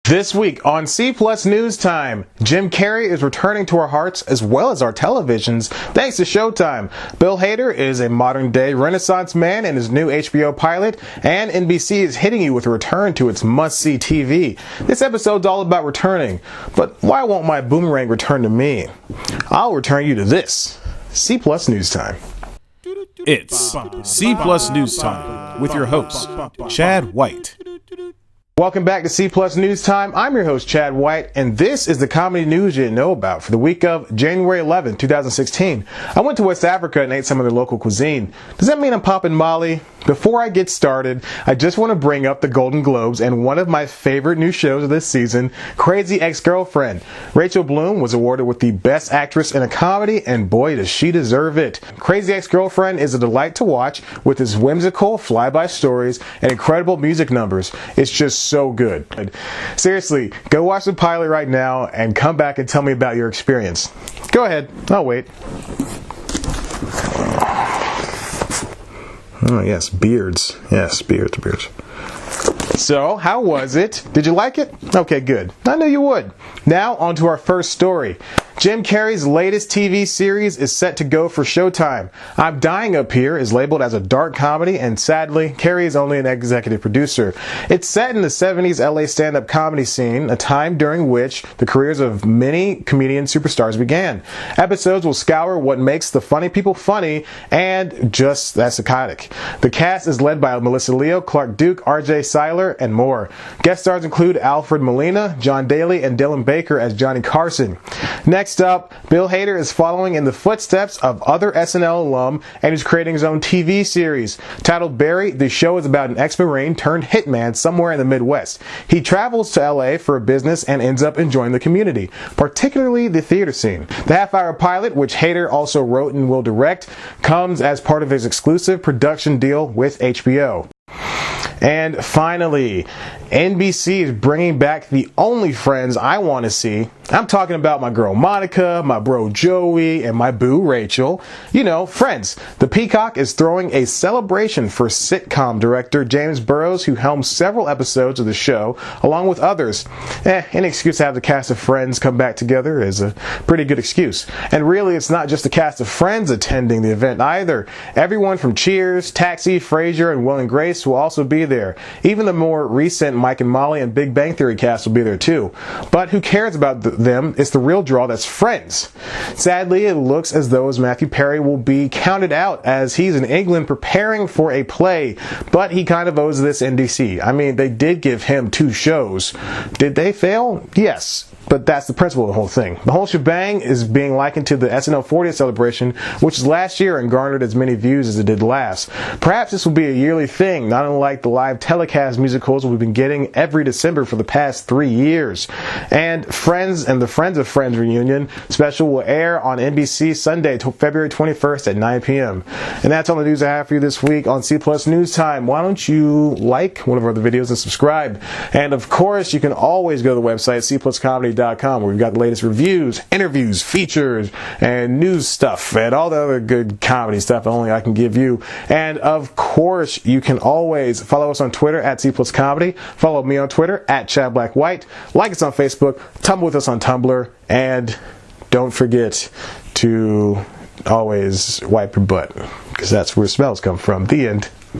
This week on C Plus News Time, Jim Carrey is returning to our hearts as well as our televisions thanks to Showtime. Bill Hader is a modern-day Renaissance man in his new HBO pilot, and NBC is hitting you with a return to its must-see TV. This episode's all about returning, but why won't my boomerang return to me? I'll return you to this. C Plus News Time. It's C Plus News Time with your host, Chad White. Welcome back to C Plus News Time. I'm your host, Chad White, and this is the comedy news you didn't know about for the week of January 11, 2016. I went to West Africa and ate some of their local cuisine. Does that mean I'm popping Molly? Before I get started, I just want to bring up the Golden Globes and one of my favorite new shows of this season, Crazy Ex-Girlfriend. Rachel Bloom was awarded with the Best Actress in a Comedy, and boy, does she deserve it. Crazy Ex-Girlfriend is a delight to watch with its whimsical fly-by stories and incredible music numbers. It's just so good. Seriously, go watch the pilot right now and come back and tell me about your experience. Go ahead, I'll wait. Oh yes, beards. Yes, beards. So, how was it? Did you like it? Okay, good. I knew you would. Now, on to our first story. Jim Carrey's latest TV series is set to go for Showtime. I'm Dying Up Here is labeled as a dark comedy, and sadly, Carrey is only an executive producer. It's set in the 70s LA stand-up comedy scene, a time during which the careers of many comedian superstars began. Episodes will scour what makes the funny people funny and just that psychotic. The cast is led by Melissa Leo, Clark Duke, RJ Seiler, and more. Guest stars include Alfred Molina, John Daly, and Dylan Baker as Johnny Carson. Next up, Bill Hader is following in the footsteps of other SNL alum and is creating his own TV series. Titled Barry, the show is about an ex-Marine turned hitman somewhere in the Midwest. He travels to LA for a business and ends up enjoying the community, particularly the theater scene. The half-hour pilot, which Hader also wrote and will direct, comes as part of his exclusive production deal with HBO. And finally, NBC is bringing back the only Friends I want to see. I'm talking about my girl Monica, my bro Joey, and my boo Rachel. You know, Friends. The Peacock is throwing a celebration for sitcom director James Burrows, who helmed several episodes of the show, along with others. Any excuse to have the cast of Friends come back together is a pretty good excuse. And really, it's not just the cast of Friends attending the event either. Everyone from Cheers, Taxi, Frasier, and Will and Grace will also be there. Even the more recent Mike and Molly and Big Bang Theory cast will be there too. But who cares about them? It's the real draw that's Friends. Sadly, it looks as though Matthew Perry will be counted out as he's in England preparing for a play, but he kind of owes this NBC. I mean, they did give him 2 shows. Did they fail? Yes. But that's the principle of the whole thing. The whole shebang is being likened to the SNL 40th celebration, which was last year and garnered as many views as it did last. Perhaps this will be a yearly thing, not unlike the live telecast musicals we've been getting every December for the past 3 years. And Friends and the Friends of Friends reunion special will air on NBC Sunday, February 21st at 9 p.m. And that's all the news I have for you this week on C Plus News Time. Why don't you like one of our other videos and subscribe? And of course, you can always go to the website, cpluscomedy.com, where we've got the latest reviews, interviews, features, and news stuff, and all the other good comedy stuff only I can give you. And of course, you can always follow us on Twitter at cpluscomedy, follow me on Twitter at ChadBlackWhite, like us on Facebook, tumble with us on Tumblr, and don't forget to always wipe your butt, because that's where smells come from. The end.